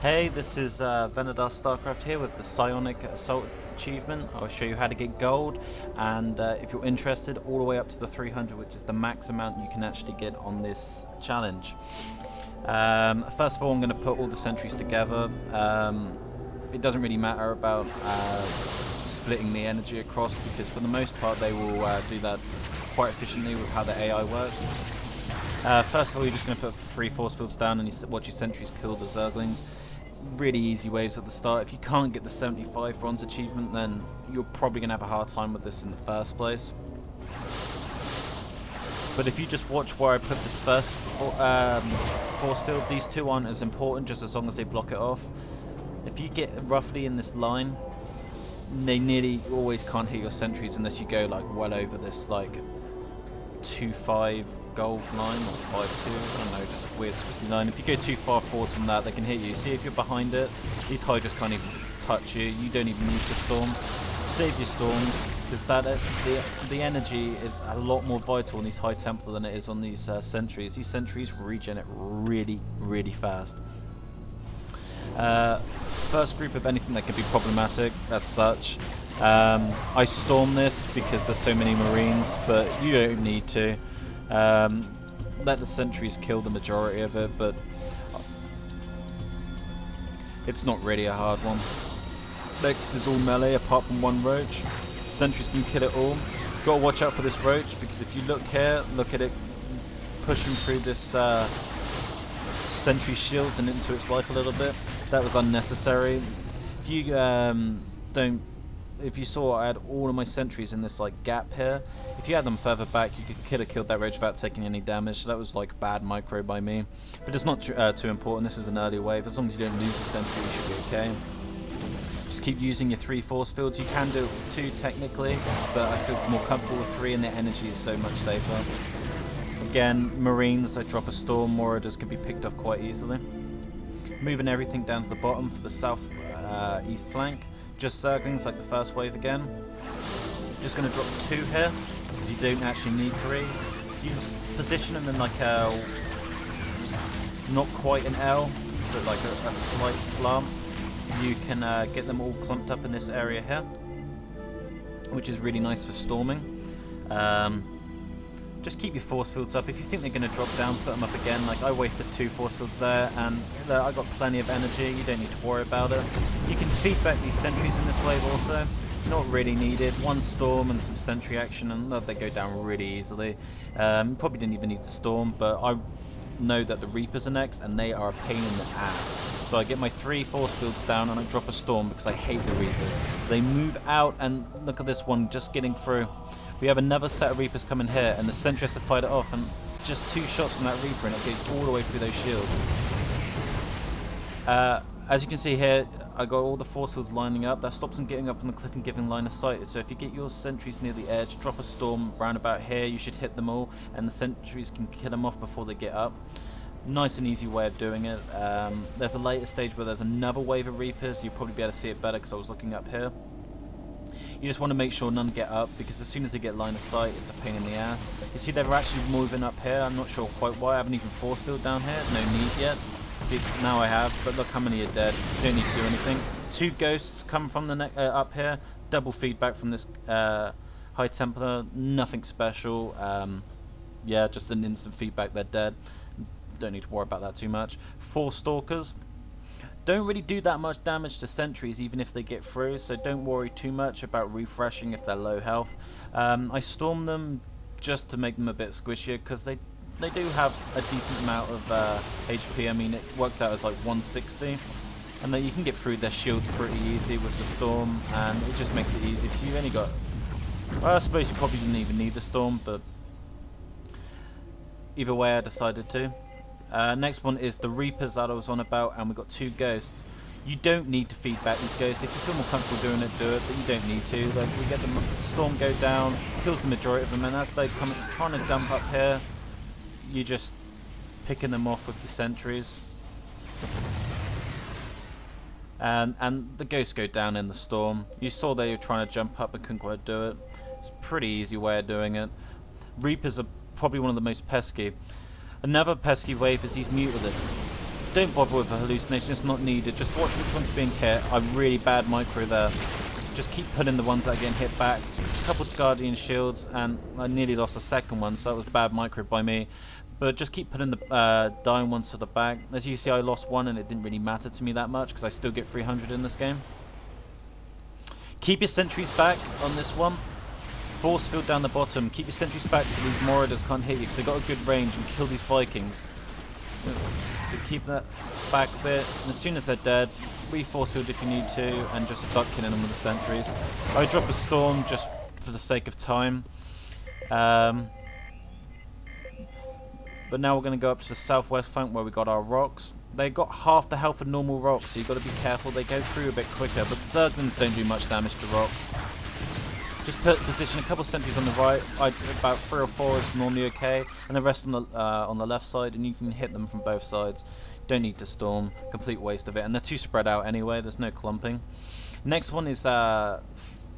Hey, this is Venedar Starcraft here with the Psionic Assault achievement. I'll show you how to get gold, and if you're interested, all the way up to the 300, which is the max amount you can actually get on this challenge. First of all, I'm going to put all the sentries together. It doesn't really matter about splitting the energy across, because for the most part they will do that quite efficiently with how the AI works. First of all, you're just going to put 3 force fields down and you watch your sentries kill the zerglings. Really easy waves at the start. If you can't get the 75 bronze achievement, then you're probably going to have a hard time with this in the first place. But if you just watch where I put this first force field, these two aren't as important, just as long as they block it off. If you get roughly in this line, they nearly always can't hit your sentries unless you go like well over this like 2-5 gold line or 5-2, I don't know, just a weird squiggly line. If you go too far forward from that, they can hit you. See, if you're behind it, these hydras can't even touch you. You don't even need to storm. Save your storms, because the energy is a lot more vital on these high Templar than it is on these sentries. These sentries regen it really, really fast. First group of anything that can be problematic as such. I storm this because there's so many marines, but you don't need to. Let the sentries kill the majority of it, but it's not really a hard one. Next is all melee apart from one roach. Sentries can kill it all. Gotta watch out for this roach, because if you look here, look at it pushing through this sentry shields and into its life a little bit. That was unnecessary. If you if you saw, I had all of my sentries in this like gap here. If you had them further back, you could have killed that roach without taking any damage. So that was like bad micro by me, but it's not too important. This is an early wave. As long as you don't lose a sentry, you should be okay. Just keep using your 3 force fields. You can do it with 2 technically, but I feel more comfortable with 3, and the energy is so much safer. Again, marines, I drop a storm, Marauders can be picked off quite easily. Moving everything down to the bottom for the south east flank. Just zerglings like the first wave again. Just going to drop 2 here, because you don't actually need 3. You position them in like a, not quite an L, but like a slight slant. You can get them all clumped up in this area here, which is really nice for storming. Just keep your force fields up. If you think they're going to drop down, put them up again. Like I wasted 2 force fields there, and I got plenty of energy. You don't need to worry about it. You can feed back these sentries in this wave also. Not really needed. 1 storm and some sentry action, and they go down really easily. Probably didn't even need to storm, but I know that the Reapers are next, and they are a pain in the ass. So I get my 3 force fields down, and I drop a storm because I hate the Reapers. They move out, and look at this one just getting through. We have another set of Reapers coming here, and the sentry has to fight it off, and just 2 shots from that Reaper and it goes all the way through those shields. As you can see here, I got all the force fields lining up. That stops them getting up on the cliff and giving line of sight. So if you get your sentries near the edge, drop a storm round about here, you should hit them all, and the sentries can kill them off before they get up. Nice and easy way of doing it. There's a later stage where there's another wave of Reapers. You'll probably be able to see it better because I was looking up here. You just want to make sure none get up, because as soon as they get line of sight, it's a pain in the ass. You see they're actually moving up here. I'm not sure quite why. I haven't even force field down here. No need yet. See, now I have, but look how many are dead. You don't need to do anything. 2 ghosts come from the up here. Double feedback from this high Templar. Nothing special. Yeah, just an instant feedback. They're dead. Don't need to worry about that too much. 4 stalkers. Don't really do that much damage to sentries even if they get through, so don't worry too much about refreshing if they're low health. I storm them just to make them a bit squishier, because they do have a decent amount of HP. I mean, it works out as like 160, and then you can get through their shields pretty easy with the storm, and it just makes it easy because you've only got, well, I suppose you probably didn't even need the storm, but either way I decided to. Next one is the Reapers that I was on about, and we've got 2 ghosts. You don't need to feed back these ghosts. If you feel more comfortable doing it, do it, but you don't need to. Like, we get the storm go down, kills the majority of them, and as they come trying to dump up here, you're just picking them off with your sentries. And the ghosts go down in the storm. You saw they were trying to jump up and couldn't quite do it. It's a pretty easy way of doing it. Reapers are probably one of the most pesky. Another pesky wave is these Mutalisks. don't bother with a hallucination, it's not needed. Just watch which one's being hit. I really bad micro there. Just keep putting the ones that are getting hit back. A couple of Guardian Shields, and I nearly lost the second one, so that was bad micro by me. But just keep putting the dying ones to the back. As you see, I lost one, and it didn't really matter to me that much, because I still get 300 in this game. Keep your sentries back on this one. Force field down the bottom. Keep your sentries back so these Marauders can't hit you, because they've got a good range, and kill these Vikings. So keep that back a bit, and as soon as they're dead, re-force field if you need to, and just start killing them with the sentries. I drop a storm just for the sake of time. But now we're going to go up to the southwest flank where we got our rocks. They got half the health of normal rocks, so you've got to be careful. They go through a bit quicker, but the Zerglings don't do much damage to rocks. Just position a couple sentries on the right. About 3 or 4 is normally okay, and the rest on the left side, and you can hit them from both sides. Don't need to storm. Complete waste of it, and they're too spread out anyway. There's no clumping. Next one is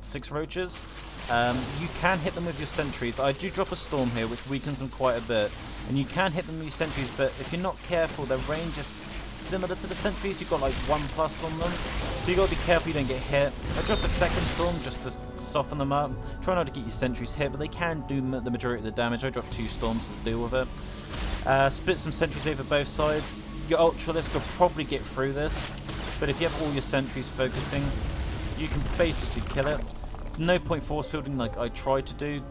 6 roaches. You can hit them with your sentries. I do drop a storm here, which weakens them quite a bit, and you can hit them with your sentries. But if you're not careful, their range is similar to the sentries. You've got like 1+ on them, so you got to be careful you don't get hit. I drop a second storm just to soften them up. Try not to get your sentries hit, but they can do the majority of the damage. I drop 2 storms to deal with it. Split some sentries over both sides. Your Ultralisk could probably get through this, but if you have all your sentries focusing, you can basically kill it. No point force fielding like I tried to do.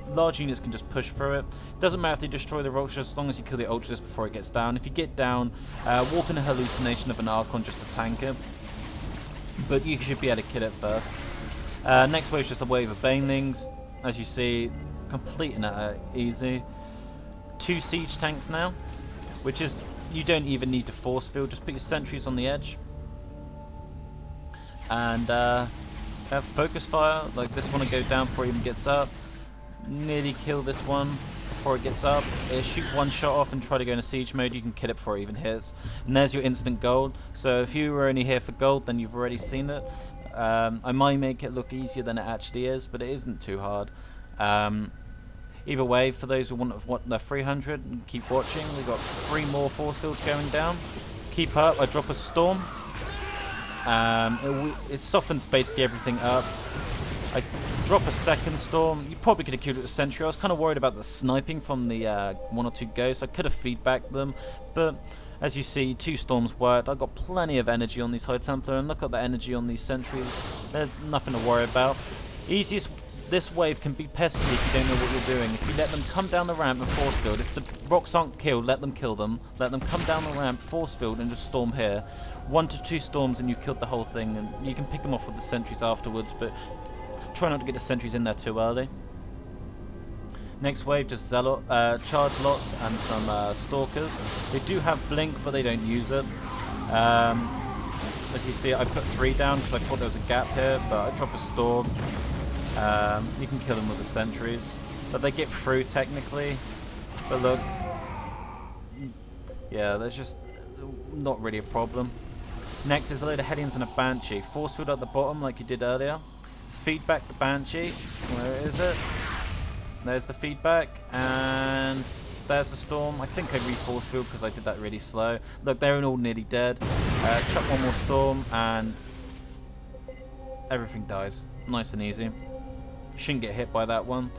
Large units can just push through it. Doesn't matter if they destroy the rocks, as long as you kill the Ultralisk before it gets down. If you get down, walk in a hallucination of an Archon just to tank it, but you should be able to kill it first. Next wave is just a wave of Banelings. As you see, completing it easy. 2 siege tanks now, which is, you don't even need to force field. Just put your sentries on the edge and have focus fire. Like this one will go down before it even gets up. Nearly kill this one before it gets up. Shoot one shot off and try to go into siege mode. You can kill it before it even hits. And there's your instant gold. So if you were only here for gold, then you've already seen it. I might make it look easier than it actually is, but it isn't too hard. Either way, for those who want their 300, keep watching. We've got 3 more force fields going down. Keep up. I drop a storm. It softens basically everything up. I drop a second storm. You probably could have killed it with a sentry. I was kind of worried about the sniping from the 1 or 2 ghosts. I could have feedbacked them, but as you see, 2 storms worked. I got plenty of energy on these High Templar, and look at the energy on these sentries. There's nothing to worry about. Easiest. This wave can be pesky if you don't know what you're doing. If you let them come down the ramp and force field, if the rocks aren't killed, let them kill them. Let them come down the ramp, force field, and just storm here. 1 to 2 storms and you've killed the whole thing, and you can pick them off with the sentries afterwards, but try not to get the sentries in there too early. Next wave, just Zealot, charge lots and some Stalkers. They do have Blink, but they don't use it. As you see, I put 3 down because I thought there was a gap here, but I drop a Storm. You can kill them with the sentries, but they get through technically. But look, yeah, there's just not really a problem. Next is a load of Hellions and a Banshee. Force field at the bottom like you did earlier. Feedback the Banshee. Where is it? There's the feedback, and there's the storm. I think I re-force field because I did that really slow. Look, they're all nearly dead. Chuck 1 more storm, and everything dies. Nice and easy. Shouldn't get hit by that one.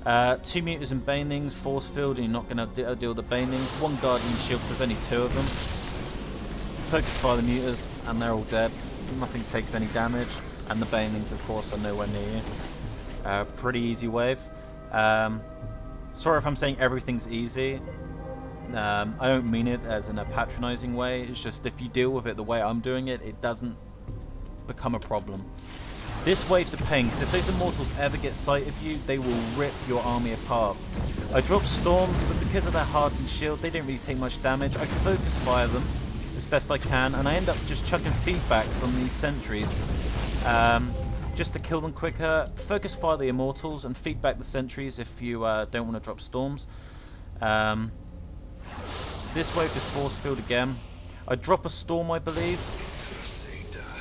2 Muters and Banelings, force field, and you're not going to deal with the Banelings. 1 Guardian Shield, because there's only 2 of them. Focus fire the Muters, and they're all dead. Nothing takes any damage, and the Banelings, of course, are nowhere near you. Pretty easy wave. Sorry if I'm saying everything's easy. I don't mean it as in a patronizing way. It's just if you deal with it the way I'm doing it, it doesn't become a problem. This wave's a pain, because if those Immortals ever get sight of you, they will rip your army apart. I drop Storms, but because of their hardened shield, they don't really take much damage. I focus fire them as best I can, and I end up just chucking feedbacks on these sentries. Just to kill them quicker. Focus fire the Immortals and feedback the sentries if you don't want to drop Storms. This wave just force field again. I drop a Storm, I believe.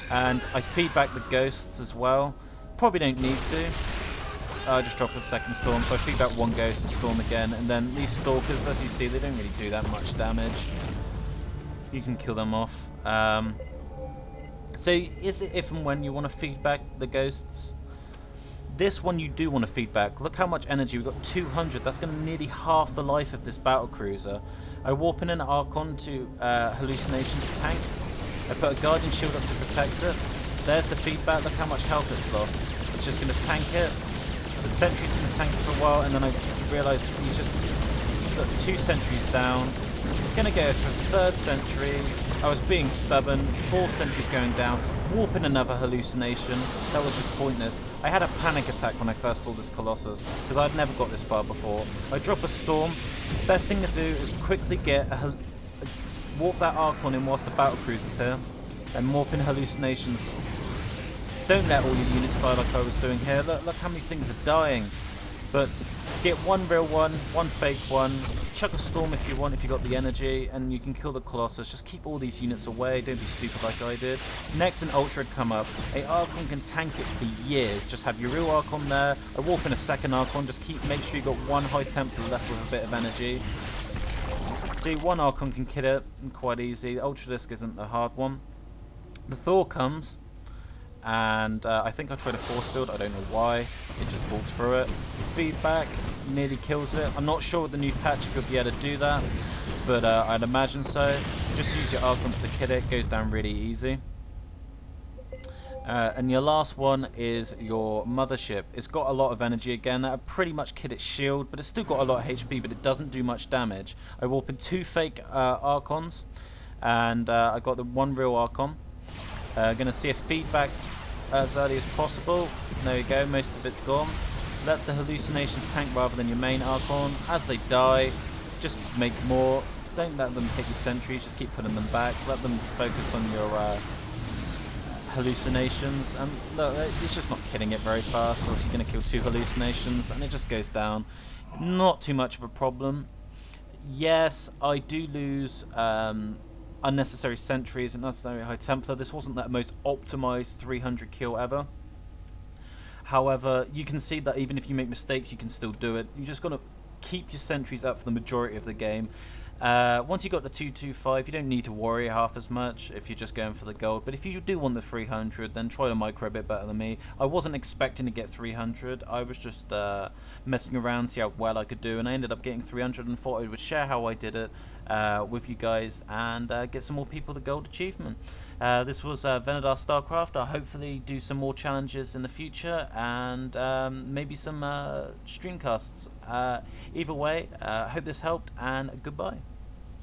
And I feedback the Ghosts as well. Probably don't need to. I just drop a second Storm, so I feedback 1 Ghost and Storm again. And then these Stalkers, as you see, they don't really do that much damage. you can kill them off. So is it if and when you want to feedback the ghosts? This one you do want to feedback. Look how much energy, we've got 200. That's going to nearly half the life of this battle cruiser. I warp in an Archon to hallucinations tank. I put a guardian shield up to protect it. There's the feedback. Look how much health it's lost. It's just going to tank it. The sentry's going to tank it for a while, and then I realise he's just got 2 sentries down. Going to go for 3rd sentry. I was being stubborn. 4 sentries going down. Warp in another hallucination. That was just pointless. I had a panic attack when I first saw this Colossus because I'd never got this far before. I drop a storm. Best thing to do is quickly get warp that Archon in whilst the battle cruiser's here, and warp in hallucinations. Don't let all your units die like I was doing here. Look how many things are dying. But get 1 real one, 1 fake one. Chuck a storm if you want, if you got the energy, and you can kill the Colossus. Just keep all these units away. Don't be stupid like I did. Next, an Ultra would come up. A Archon can tank it for years. Just have your real Archon there. I warp in a 2nd Archon. Just make sure you got 1 High Templar left with a bit of energy. See, 1 Archon can kill it quite easy. The Ultra Disc isn't the hard one. The Thor comes, and I think I tried a force field. I don't know why. It just walks through it. Feedback nearly kills it. I'm not sure with the new patch if you'll be able to do that, but I'd imagine so. Just use your Archons to kill it. Goes down really easy. And your last one is your mothership. It's got a lot of energy again. That would pretty much kill its shield, but it's still got a lot of HP, but it doesn't do much damage. I warp in 2 fake Archons, and I got the 1 real Archon. Gonna see a feedback as early as possible. There you go, most of it's gone. Let the hallucinations tank rather than your main Archon. As they die, just make more. Don't let them hit your sentries, just keep putting them back. Let them focus on your hallucinations. And look, it's just not killing it very fast, or else you're going to kill 2 hallucinations and it just goes down. Not too much of a problem. Yes, I do lose unnecessary sentries and unnecessary High Templar. This wasn't the most optimized 300 kill ever. However, you can see that even if you make mistakes, you can still do it. You just got to keep your sentries up for the majority of the game. Once you got the 225, you don't need to worry half as much if you're just going for the gold. But if you do want the 300, then try to micro a bit better than me. I wasn't expecting to get 300. I was just messing around, see how well I could do, and I ended up getting 300 and thought I would share how I did it with you guys and get some more people the gold achievement. This was Venedar Starcraft. I'll hopefully do some more challenges in the future and maybe some streamcasts. Either way, I hope this helped, and goodbye.